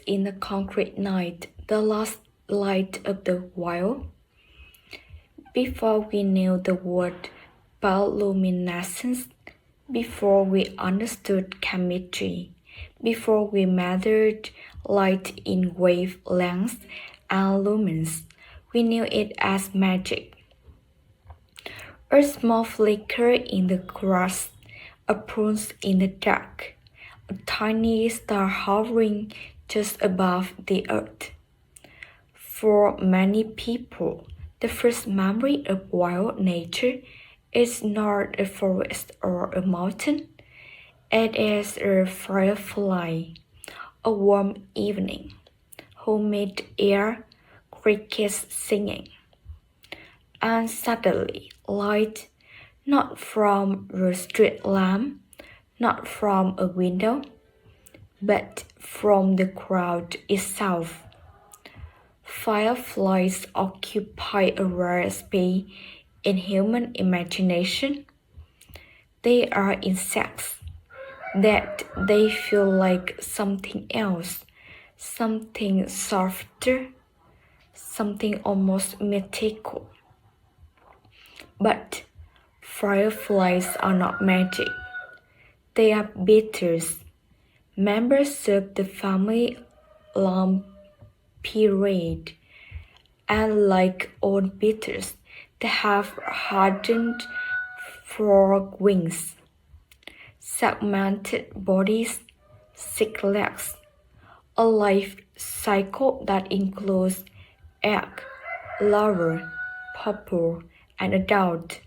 in the concrete night, the last light of the wild. Before we knew the word bioluminescence, before we understood chemistry, before we measured light in wavelengths and lumens, we knew it as magic. A small flicker in the grass, a pulse in the dark, a tiny star hovering just above the earth. For many people, the first memory of wild nature is not a forest or a mountain. It is a firefly, a warm evening, humid air, crickets singing. And suddenly, light, not from a street lamp, not from a window, but from the crowd itself. Fireflies occupy a rare space in human imagination. They are insects, that they feel like something else, something softer, something almost mythical. But fireflies are not magic. They are beaters, members of the family Lampireid, and like all beaters, they have hardened frog wings, segmented bodies, 6 legs, a life cycle that includes egg, larva, pupa, and adult.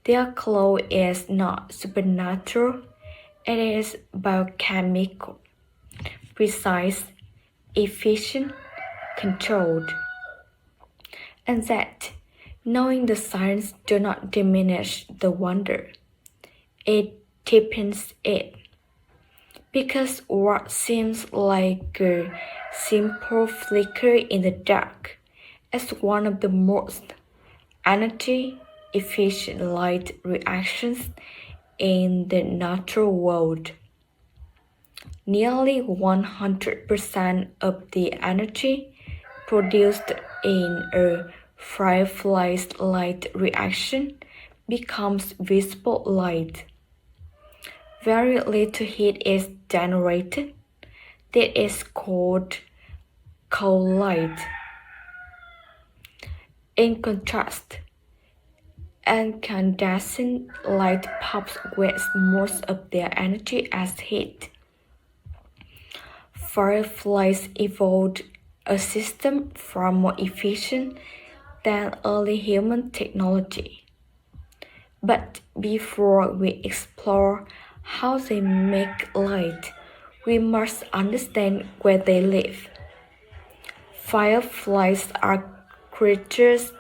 Their claw is not supernatural, it is biochemical, precise, efficient, controlled. And that, knowing the science does not diminish the wonder, it deepens it. Because what seems like a simple flicker in the dark is one of the most energy-efficient light reactions in the natural world. Nearly 100% of the energy produced in a firefly's light reaction becomes visible light. Very little heat is generated. That is called cold light. In contrast, incandescent light bulbs waste most of their energy as heat. Fireflies evolved a system far more efficient than early human technology. But before we explore how they make light, we must understand where they live. Fireflies are creatures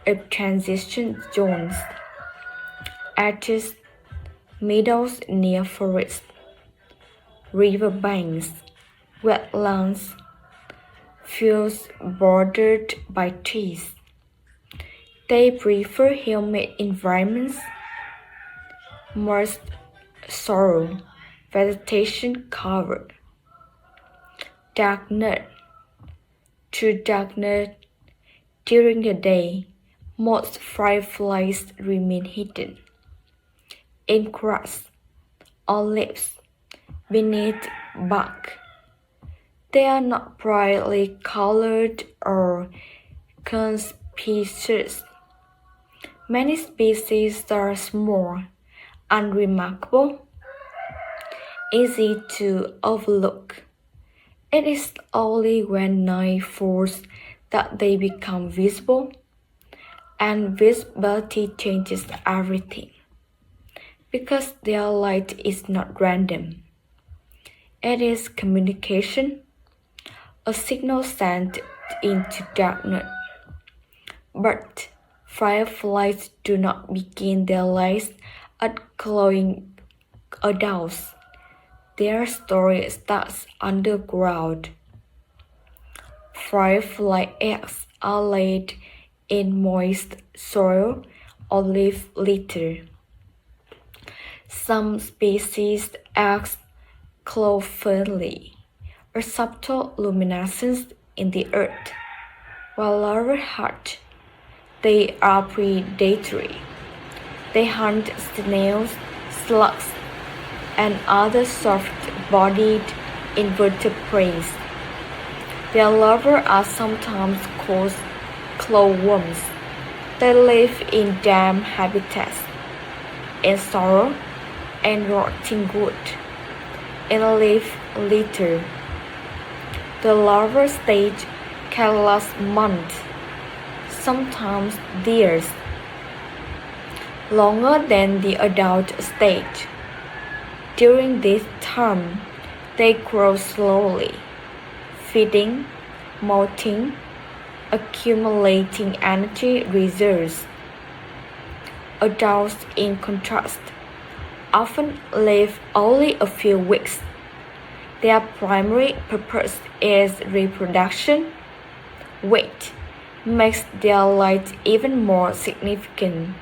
of transition zones, edges, meadows near forests, riverbanks, wetlands, fields bordered by trees. They prefer humid environments, moist soil, vegetation covered. Darkness. Through darkness, during the day, most fireflies remain hidden. In grass, on leaves, beneath bark. They are not brightly colored or conspicuous. Many species are small, unremarkable, easy to overlook. It is only when night falls that they become visible, and visibility changes everything. Because their light is not random. It is communication, a signal sent into darkness. But fireflies do not begin their lives at glowing adults. Their story starts underground. Firefly eggs are laid in moist soil or leaf litter. Some species eggs cloth firmly, a subtle luminescence in the earth, while larvae hatch. They are predatory. They hunt snails, slugs, and other soft-bodied invertebrates. Their larvae are sometimes called glowworms. They live in damp habitats, in soil and rotting wood, in leaf litter. The larval stage can last months, sometimes years, longer than the adult stage. During this time, they grow slowly, feeding, molting, accumulating energy reserves. Adults, in contrast, often live only a few weeks. Their primary purpose is reproduction. Weight makes their light even more significant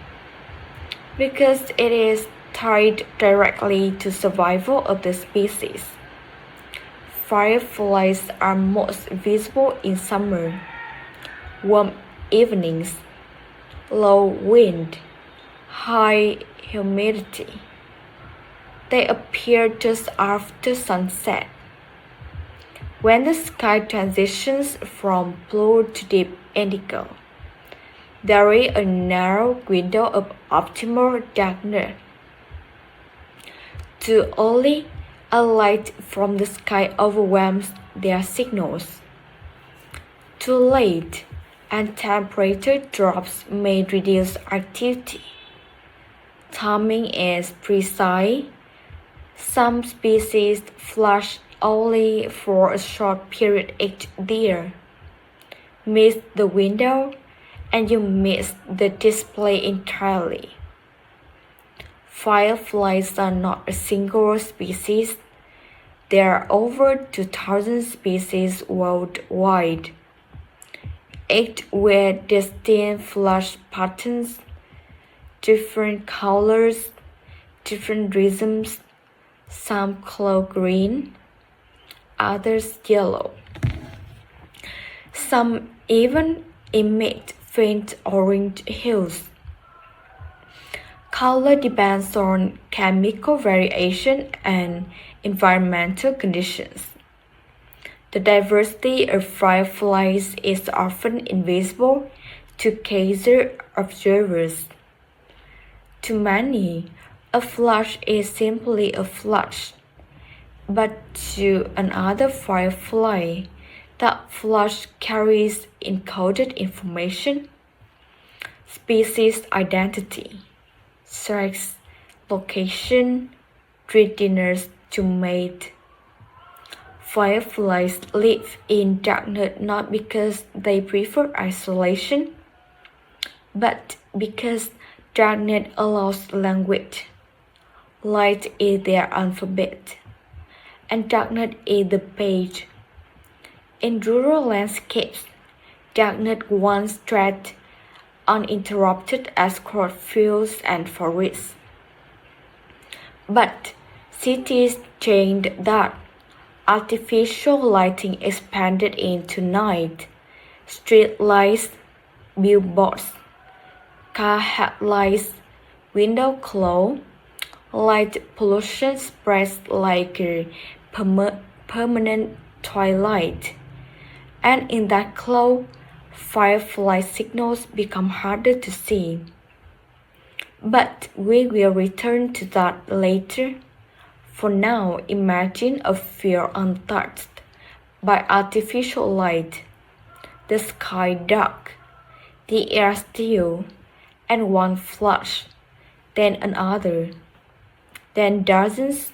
because it is tied directly to survival of the species. Fireflies are most visible in summer, warm evenings, low wind, high humidity. They appear just after sunset, when the sky transitions from blue to deep indigo. There is a narrow window of optimal darkness. Too early, a light from the sky overwhelms their signals. Too late, and temperature drops may reduce activity. Timing is precise. Some species flash only for a short period each year. Miss the window, and you miss the display entirely. Fireflies are not a single species. There are over 2,000 species worldwide, each with distinct flash patterns, different colors, different rhythms. Some glow green, others yellow. Some even emit faint orange hues. Color depends on chemical variation and environmental conditions. The diversity of fireflies is often invisible to casual observers. To many, a flash is simply a flash, but to another firefly, that flash carries encoded information, species identity, sex, location, readiness to mate. Fireflies live in darkness not because they prefer isolation, but because darkness allows language. Light is their alphabet, and darkness is the page. In rural landscapes, darkness once stretched uninterrupted across fields and forests. But cities changed that. Artificial lighting expanded into night. Street lights, billboards, car headlights, window glow. Light pollution spreads like a permanent twilight. And in that glow, firefly signals become harder to see. But we will return to that later. For now, imagine a field untouched by artificial light, the sky dark, the air still, and one flash, then another, then dozens.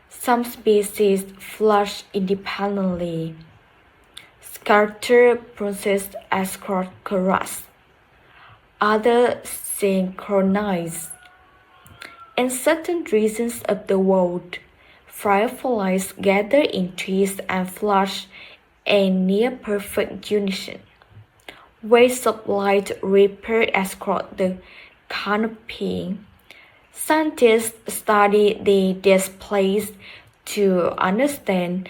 Some species flash independently, scattered processed across grass. Others synchronize. In certain regions of the world, fireflies gather in trees and flash in near-perfect unison. Waves of light ripple across the canopy. Scientists study the displays to understand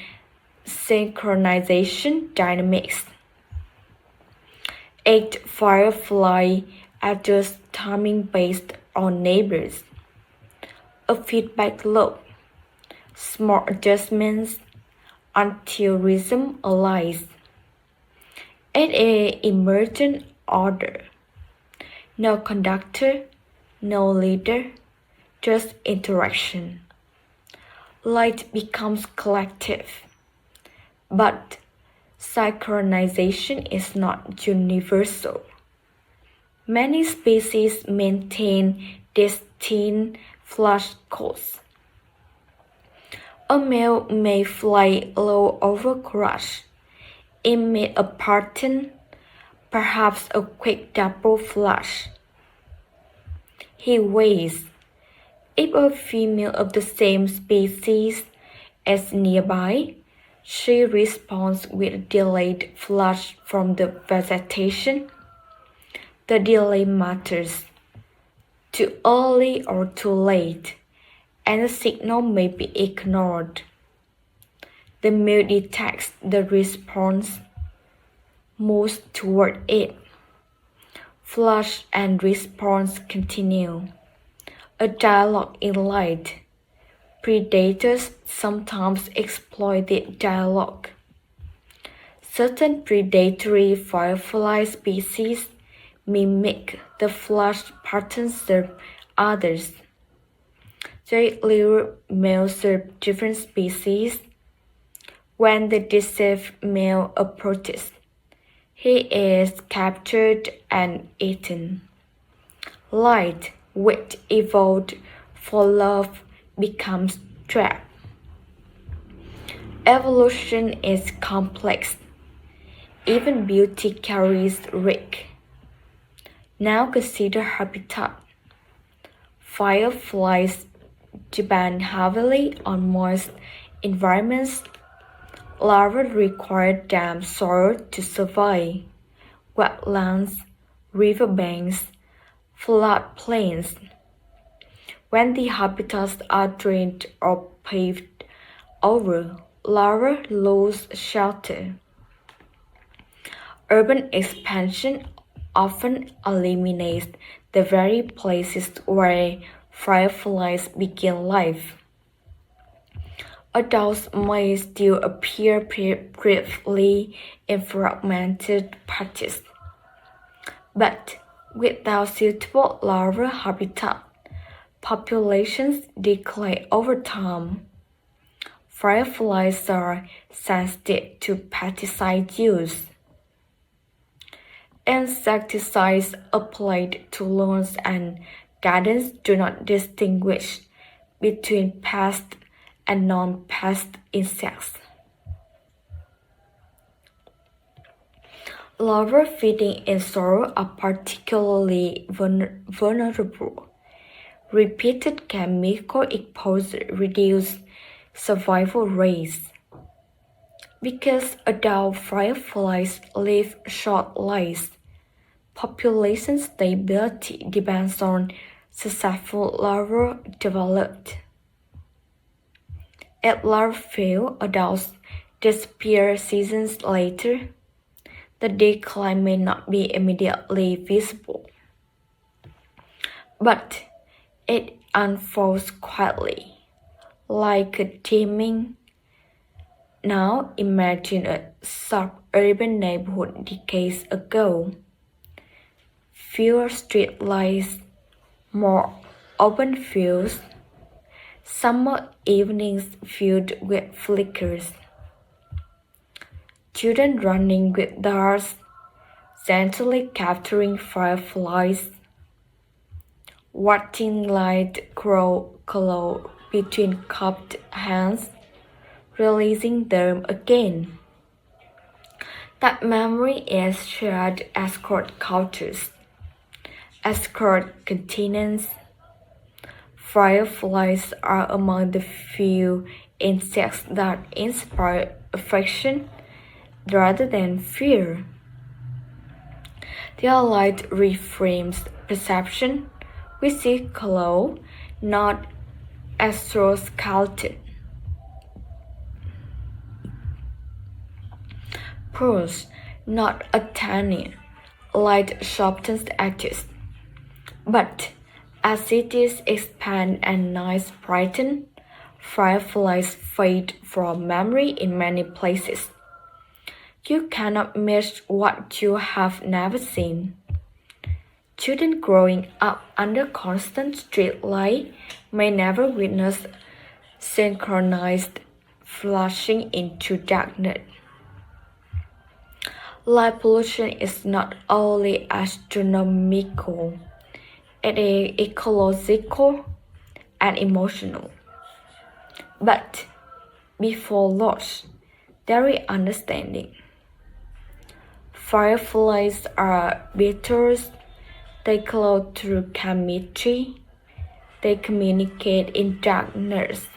synchronization dynamics. 8. Firefly adjusts timing based on neighbors. A feedback loop. Small adjustments until rhythm aligns. 8. Emergent order. No conductor, no leader, just interaction. Light becomes collective, but synchronization is not universal. Many species maintain distinct flash codes. A male may fly low over crush, emit a pattern, perhaps a quick double flash. He waits. If a female of the same species is nearby, she responds with a delayed flash from the vegetation. The delay matters. Too early or too late, and the signal may be ignored. The male detects the response, moves toward it. Flash and response continue. A dialogue in light. Predators sometimes exploit the dialogue. Certain predatory firefly species mimic the flash patterns of others. They lure males of different species. When the deceived male approaches, he is captured and eaten. Light, which evolved for love, becomes trapped. Evolution is complex. Even beauty carries risk. Now consider habitat. Fireflies depend heavily on moist environments. Larvae require damp soil to survive. Wetlands, riverbanks, floodplains. When the habitats are drained or paved over, larvae lose shelter. Urban expansion often eliminates the very places where fireflies begin life. Adults may still appear briefly in fragmented patches, but without suitable larval habitat, populations decline over time. Fireflies are sensitive to pesticide use. Insecticides applied to lawns and gardens do not distinguish between pest and non-pest insects. Larvae feeding in soil are particularly vulnerable. Repeated chemical exposure reduces survival rates. Because adult fireflies live short lives, population stability depends on successful larvae developed. If larvae fail, adults disappear seasons later. The decline may not be immediately visible, but it unfolds quietly, like a dimming. Now imagine a suburban neighborhood decades ago. Fewer street lights, more open fields, summer evenings filled with flickers. Children running with darts, gently capturing fireflies, watching light glow between cupped hands, releasing them again. That memory is shared across cultures, across continents. Fireflies are among the few insects that inspire affection rather than fear. Their light reframes perception. We see color, not exoskeleton. pulse, not a tiny, light sharpens edges. But as cities expand and nights brighten, fireflies fade from memory in many places. You cannot miss what you have never seen. Children growing up under constant street light may never witness synchronized flashing into darkness. Light pollution is not only astronomical, it is ecological and emotional. But before loss, there is understanding. Fireflies are beaters. They glow through chemistry. They communicate in darkness.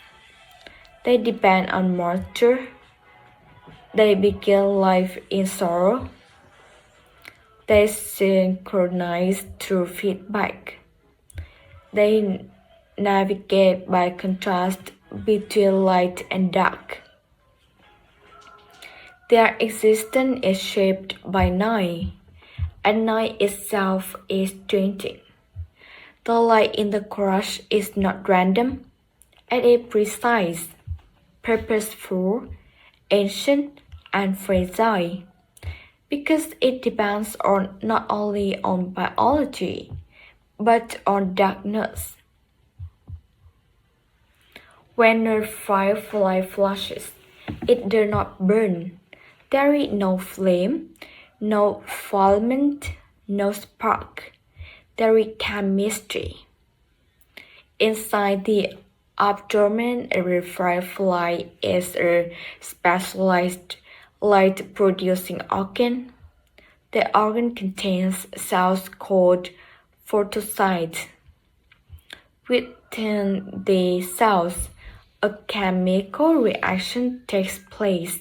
They depend on moisture. They begin life in sorrow. They synchronize through feedback. They navigate by contrast between light and dark. Their existence is shaped by night, and night itself is changing. The light in the crush is not random, it is precise, purposeful, ancient, and fragile, because it depends on not only on biology, but on darkness. When a firefly flashes, it does not burn. There is no flame, no filament, no spark. There is chemistry. Inside the abdomen of a firefly is a specialized light-producing organ. The organ contains cells called photocytes. Within the cells, a chemical reaction takes place.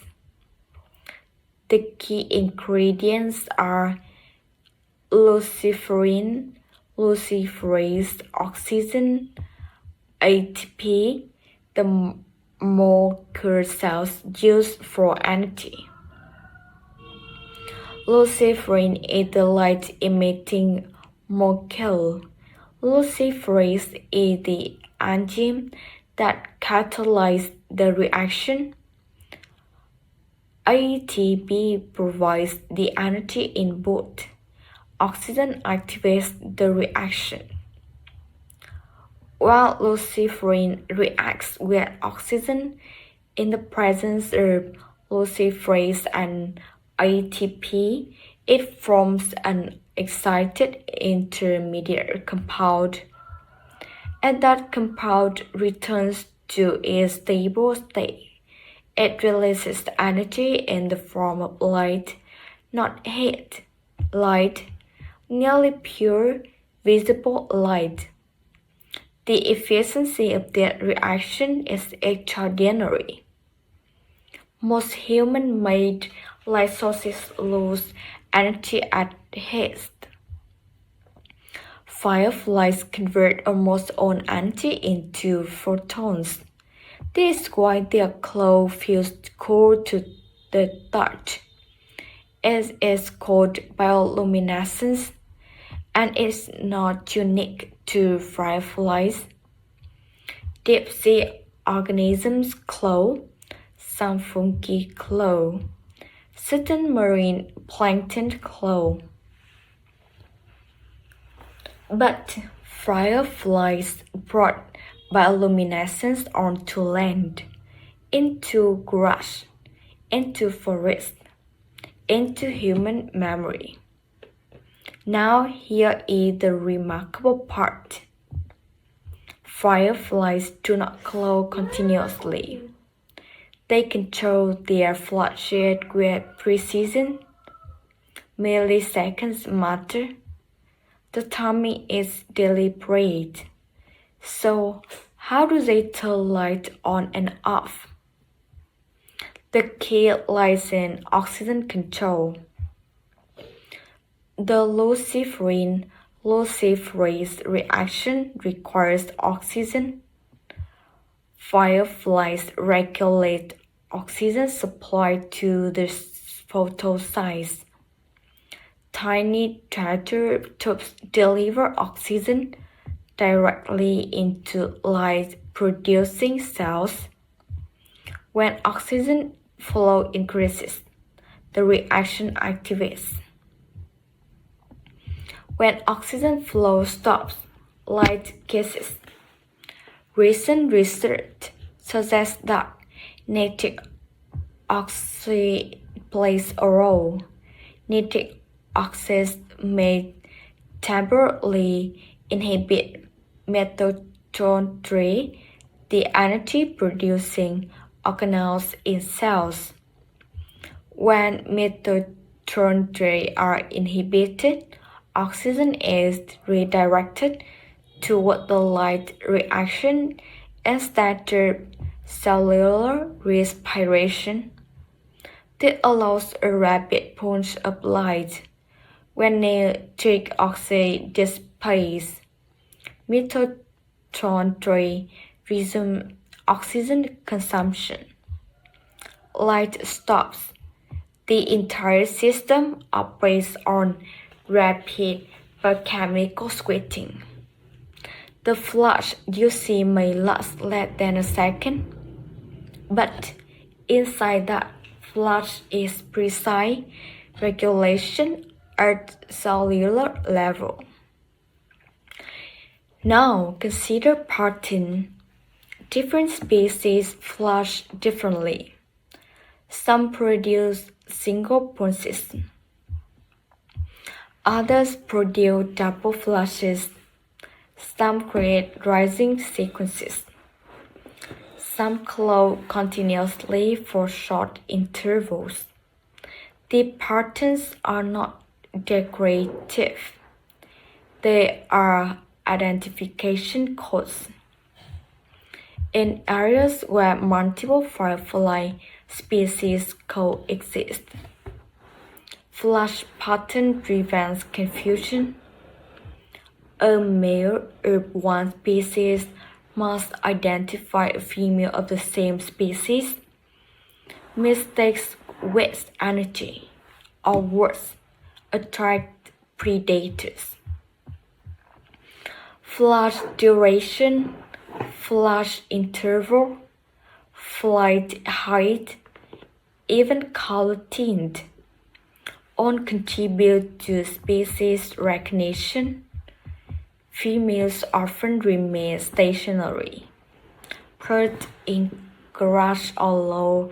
The key ingredients are luciferin, luciferase, oxygen, ATP, the molecular cells used for energy. Luciferin is the light-emitting molecule. Luciferase is the enzyme that catalyzes the reaction. ATP provides the energy input. Oxygen activates the reaction. While luciferin reacts with oxygen in the presence of luciferase and ATP, it forms an excited intermediate compound, and that compound returns to its stable state. It releases the energy in the form of light, not heat. Light, nearly pure, visible light. The efficiency of that reaction is extraordinary. Most human-made light sources lose energy at haste. Fireflies convert almost all energy into photons. This is why their glow feels cool to the touch. It is called bioluminescence, and it's not unique to fireflies. Deep sea organisms glow, some fungi glow, certain marine plankton glow. But fireflies brought bioluminescence onto land, into grass, into forest, into human memory. Now here is the remarkable part. Fireflies do not glow continuously. They control their flashes with precision. Milliseconds matter. The timing is deliberate. So, how do they turn light on and off? The key lies in oxygen control. The luciferin luciferase reaction requires oxygen. Fireflies regulate oxygen supply to the photosynthesis. Tiny tubes deliver oxygen directly into light-producing cells. When oxygen flow increases, the reaction activates. When oxygen flow stops, light ceases. Recent research suggests that nitric oxide plays a role. Nitric oxide may temporarily inhibit mitochondria, the energy-producing organelles in cells. When mitochondria are inhibited, oxygen is redirected toward the light reaction instead of cellular respiration. This allows a rapid punch of light. When nitric oxide dissipates, mitochondria resume oxygen consumption. Light stops. The entire system operates on rapid biochemical switching. The flash you see may last less than a second, but inside that flash is precise regulation at cellular level. Now consider pattern. Different species flash differently. Some produce single pulses. Others produce double flashes. Some create rising sequences. Some glow continuously for short intervals. The patterns are not decorative. They are identification codes. In areas where multiple firefly species coexist, flash pattern prevents confusion. A male of one species must identify a female of the same species, mistakes waste energy, or worse, attract predators. Flash duration, flash interval, flight height, even color tint all contribute to species recognition. Females often remain stationary, perched in grass or low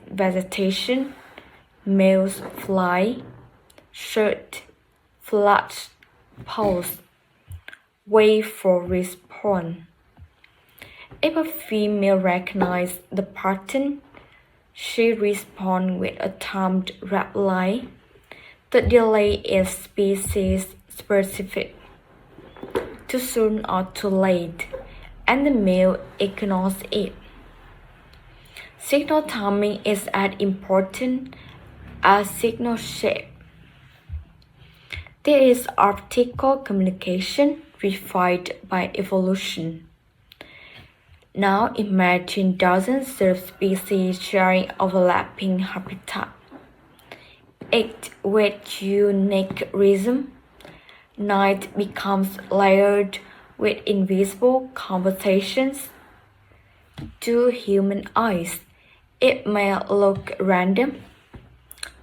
vegetation. Males fly, shoot, flash, pose, wait for response. If a female recognizes the pattern, she responds with a timed reply. The delay is species specific, too soon or too late, and the male ignores it. Signal timing is as important as signal shape. There is optical communication refined by evolution. Now imagine dozens of species sharing overlapping habitat, each with unique rhythm. Night becomes layered with invisible conversations. To human eyes, it may look random,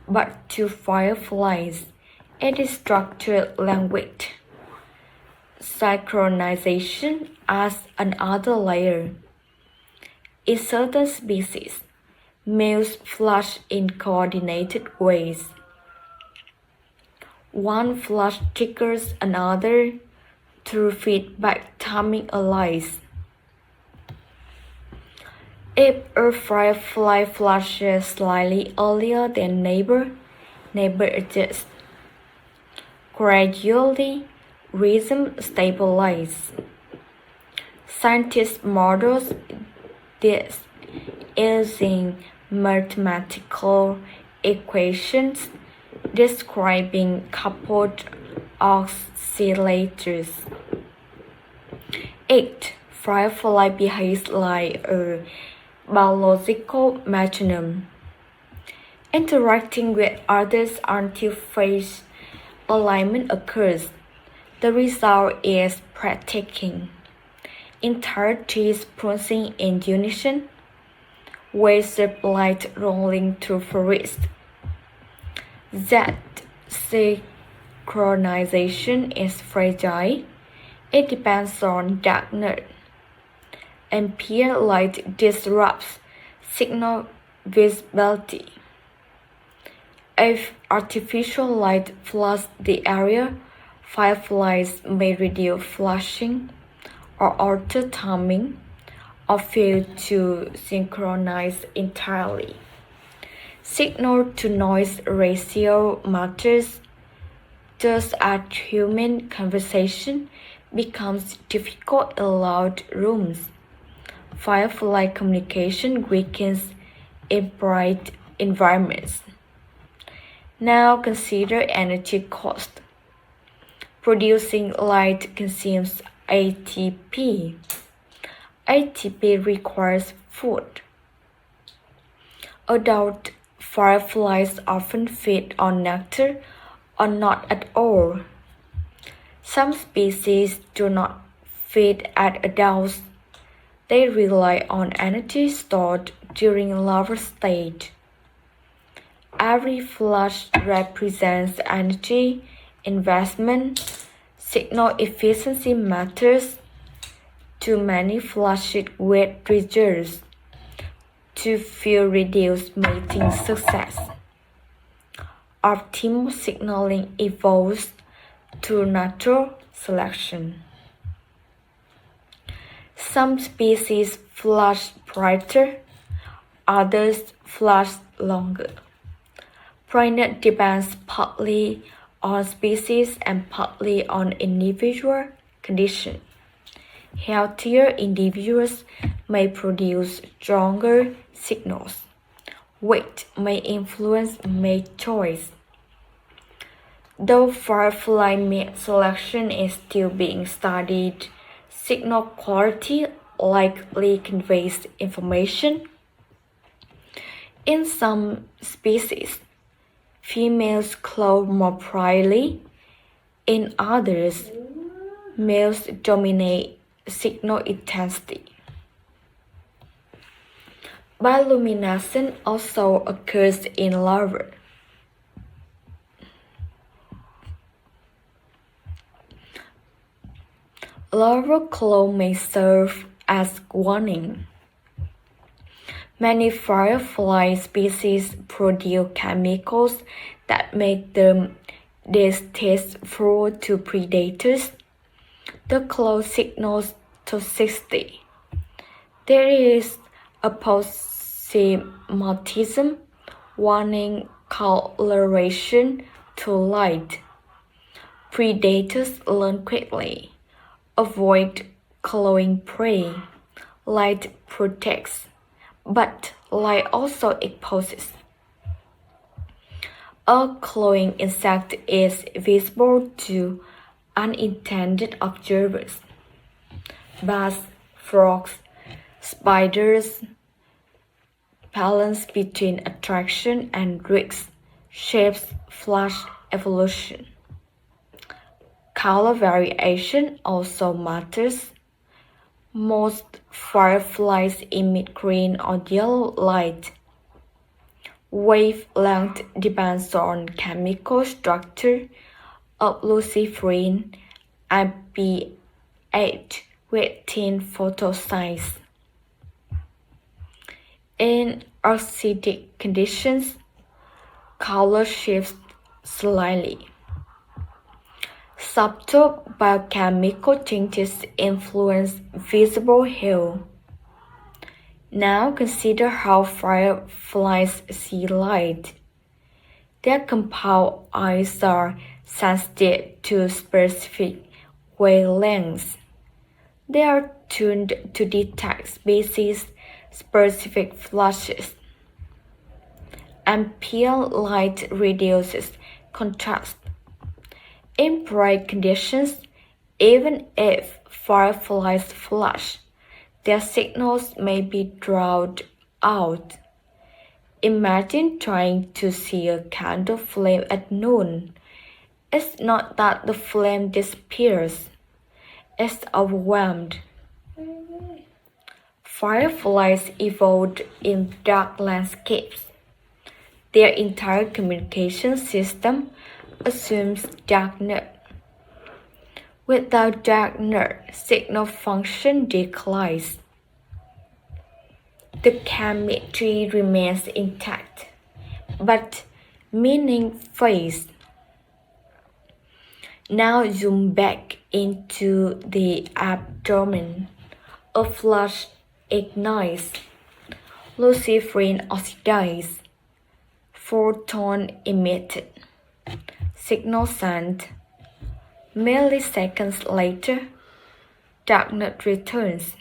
but to fireflies, it is structured language. Synchronization adds another layer. In certain species, males flash in coordinated ways. One flash triggers another through feedback timing allies. If a firefly flashes slightly earlier than neighbor adjusts. Gradually, rhythm stabilizes. Scientists model this using mathematical equations describing coupled oscillators. 8. Firefly behaves like a biological metronome. interacting with others until phase alignment occurs. The result is breathtaking. Entire trees pulsing in unison, waves of light rolling through forest. That synchronization is fragile. It depends on darkness. Ampere light disrupts signal visibility. If artificial light floods the area, fireflies may reduce flashing or alter timing or fail to synchronize entirely. Signal to noise ratio matters just as human conversation becomes difficult in loud rooms. Firefly communication weakens in bright environments. Now consider energy cost. Producing light consumes ATP. ATP requires food. Adult fireflies often feed on nectar or not at all. Some species do not feed at adults. They rely on energy stored during larval stage. Every flush represents energy investment. Signal efficiency matters. Too many flushes with results. Too few reduce mating success. Optimal signaling evolves through natural selection. Some species flush brighter, others flush longer. Brightness depends partly on species and partly on individual condition. Healthier individuals may produce stronger signals. Weight may influence mate choice. Though firefly mate selection is still being studied, signal quality likely conveys information. In some species, females clone more priorly. In others, males dominate signal intensity. Bioluminescence also occurs in larvae. Larval clone may serve as warning. Many firefly species produce chemicals that make them distasteful to predators. The clone signals toxicity. There is aposematism, warning coloration to light. Predators learn quickly. Avoid cloning prey. Light protects, but light also exposes. A cloning insect is visible to unintended observers. Bats, frogs, spiders balance between attraction and risk shapes flash evolution. Color variation also matters. Most fireflies emit green or yellow light. Wavelength depends on chemical structure of luciferin and pH within photosynthesis. In acidic conditions, color shifts slightly. Subtle biochemical changes influence visible hue. Now consider how fireflies see light. Their compound eyes are sensitive to specific wavelengths. They are tuned to detect species-specific flashes. Ambient light reduces contrast. In bright conditions, even if fireflies flash, their signals may be drowned out. Imagine trying to see a candle flame at noon. It's not that the flame disappears, it's overwhelmed. Fireflies evolved in dark landscapes. Their entire communication system assumes darkness. Without darkness, signal function declines. The chemistry remains intact, but meaning fades. Now zoom back into the abdomen. A flash ignites, luciferin oxidizes, photon emitted, signal sent. Milliseconds later, darkness returns.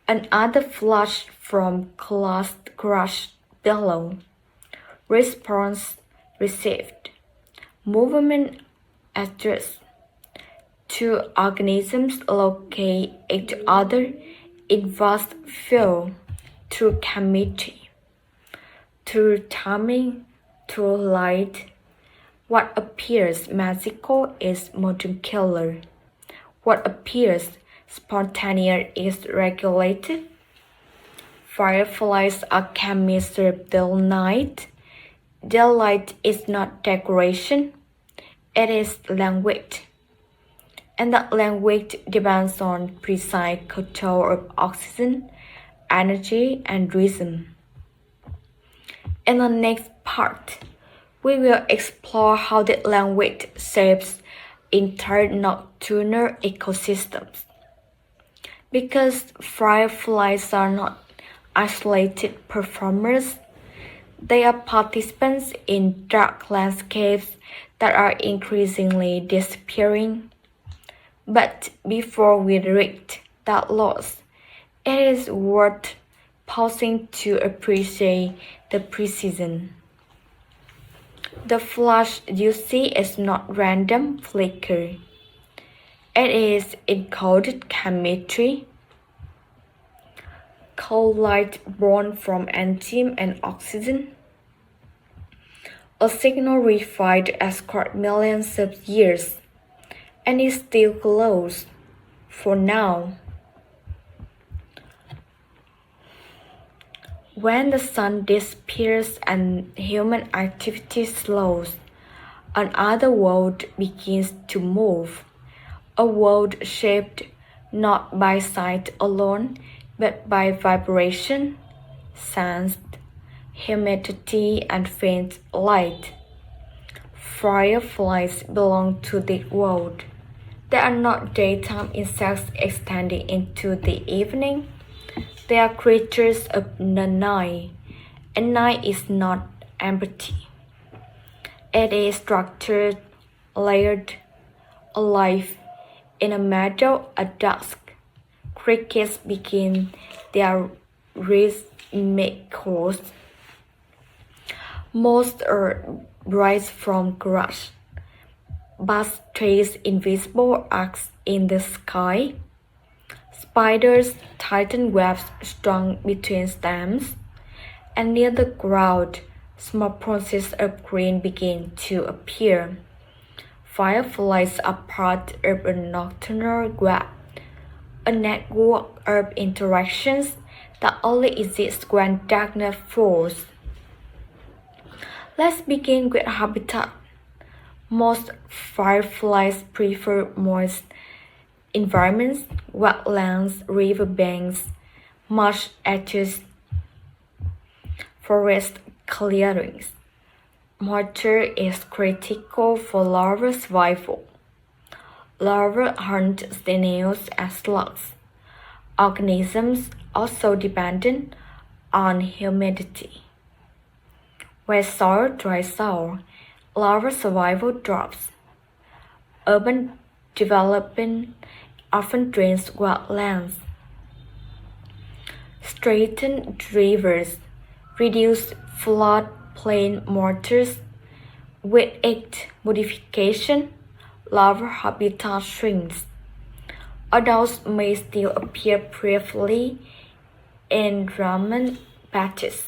Another flash from crushed below. Response received. Movement adjust. Two organisms locate each other in vast field through chemistry, through timing, through light. What appears magical is molecular. What appears spontaneous is regulated. Fireflies are chemists of the night. Their light is not decoration, it is language. And that language depends on precise control of oxygen, energy, and rhythm. In the next part, we will explore how that language shapes entire nocturnal ecosystems. Because fireflies are not isolated performers, they are participants in dark landscapes that are increasingly disappearing. But before we reach that loss, it is worth pausing to appreciate the precision. The flash you see is not random flicker. It is encoded chemistry. Cold light born from enzyme and oxygen. A signal refined across millions of years, and it still glows for now. When the sun disappears and human activity slows, another world begins to move. A world shaped not by sight alone, but by vibration, sense, humidity, and faint light. Fireflies belong to the world. They are not daytime insects extending into the evening. They are creatures of the night, and night is not empty. It is structured, layered, alive. In a meadow at dusk, crickets begin their rhythmic course. Most rise from grass. Bats trace invisible arcs in the sky. Spiders tighten webs strung between stems, and near the ground, small processes of green begin to appear. Fireflies are part of a nocturnal web, a network of interactions that only exists when darkness falls. Let's begin with habitat. Most fireflies prefer moist environments, wetlands, riverbanks, marsh edges, forest clearings. Moisture is critical for larval survival. Larvae hunt snails and slugs. Organisms also dependent on humidity. Where soil dries out, larval survival drops. Urban development often drains wetlands. Straightened rivers reduce floodplain waters. With age modification, larval habitat shrinks. Adults may still appear briefly in ramen patches.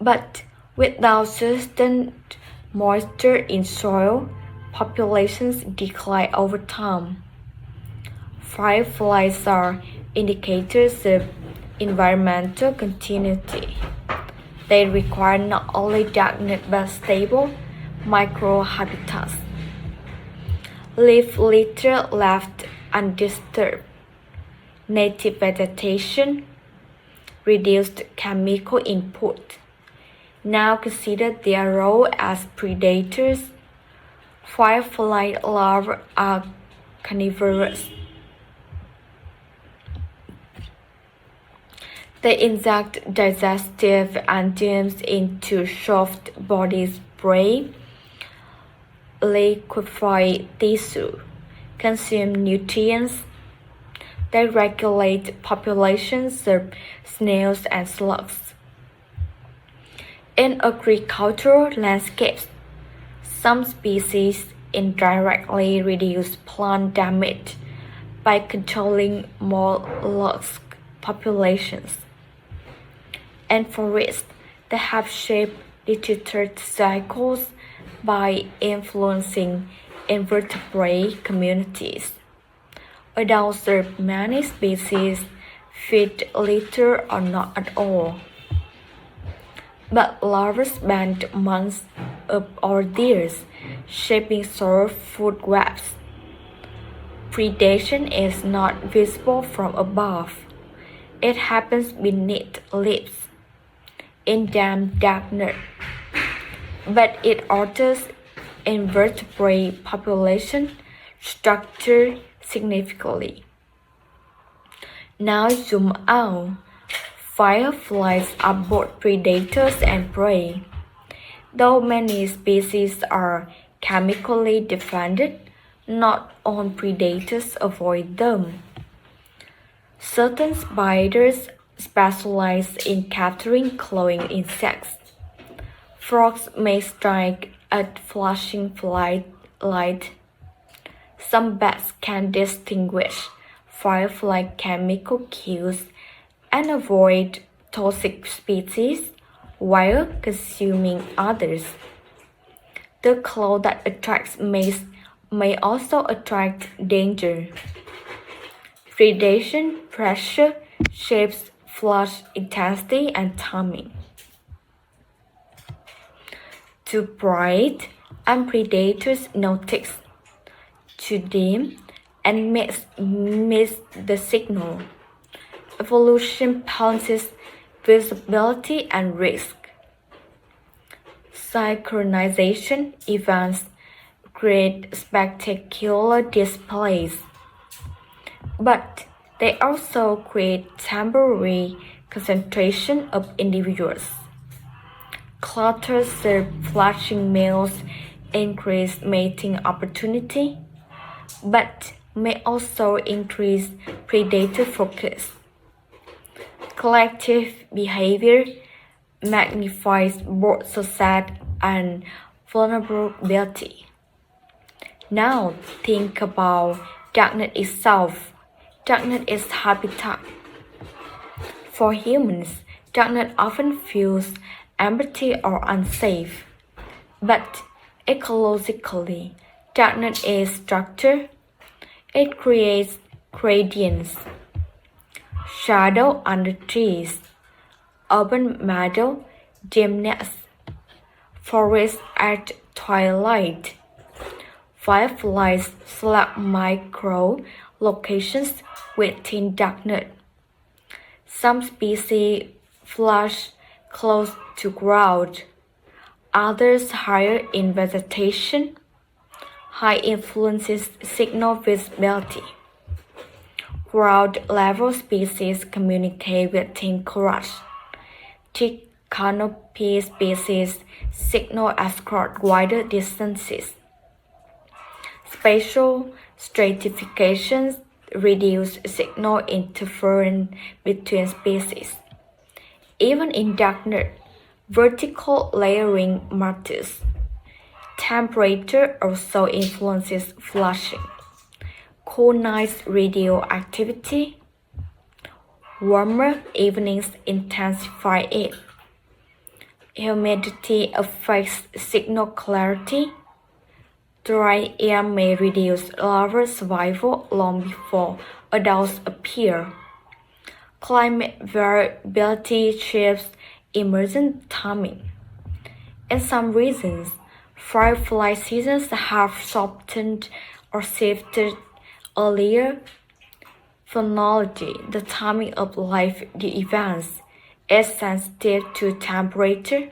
But without sustained moisture in soil, populations decline over time. Fireflies are indicators of environmental continuity. They require not only darknet but stable microhabitats. Leaf litter left undisturbed, native vegetation, reduced chemical input. Now consider their role as predators. Firefly larvae are carnivorous. They inject digestive enzymes into soft-bodied prey, liquefy tissue, consume nutrients. They regulate populations of snails and slugs. In agricultural landscapes, some species indirectly reduce plant damage by controlling mollusk populations. And forests, they have shaped literature cycles by influencing invertebrate communities. Adults of many species feed little or not at all, but larvae spend months or years shaping soil food webs. Predation is not visible from above. It happens beneath leaves, in damp darkness, but it alters invertebrate population structure significantly. Now zoom out. Fireflies are both predators and prey. Though many species are chemically defended, not all predators avoid them. Certain spiders specialize in capturing clawing insects. Frogs may strike at flashing light. Some bats can distinguish firefly chemical cues and avoid toxic species while consuming others. The claw that attracts mates may also attract danger. Predation pressure shapes flash intensity and timing. Too bright and predators notice. Too dim and miss the signal. Evolution balances visibility and risk. Synchronization events create spectacular displays, but they also create temporary concentration of individuals. Clusters of flashing males increase mating opportunity, but may also increase predator focus. Collective behavior magnifies both success and vulnerability. Now think about darknet itself. Darknet is habitat. For humans, darknet often feels empty or unsafe. But ecologically, darknet is structure. It creates gradients. Shadow under trees, urban meadow, dimness, forest at twilight. Fireflies select micro locations within darknet. Some species flash close to ground, others higher in vegetation. High influences signal visibility. Ground-level species communicate within courage. Thick canopy species signal across wider distances. Spatial stratifications reduce signal interference between species. Even in darknet, vertical layering matters. Temperature also influences flashing. Cool nights reduce activity. Warmer evenings intensify it. humidity affects signal clarity. Dry air may reduce larval survival long before adults appear. Climate variability shapes emergent timing. In some regions, firefly seasons have shortened or shifted earlier. Phonology, the timing of life events, is sensitive to temperature.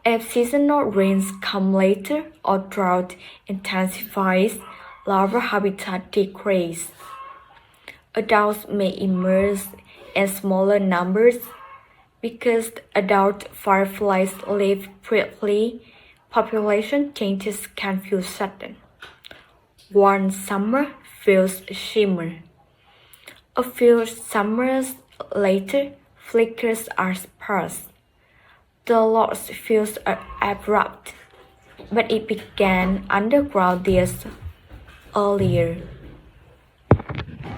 If seasonal rains come later or drought intensifies, larval habitat decreases. Adults may emerge in smaller numbers because adult fireflies live quickly. Population changes can feel sudden. One summer feels shimmer. A few summers later, flickers are sparse. The loss feels abrupt, but it began underground years earlier.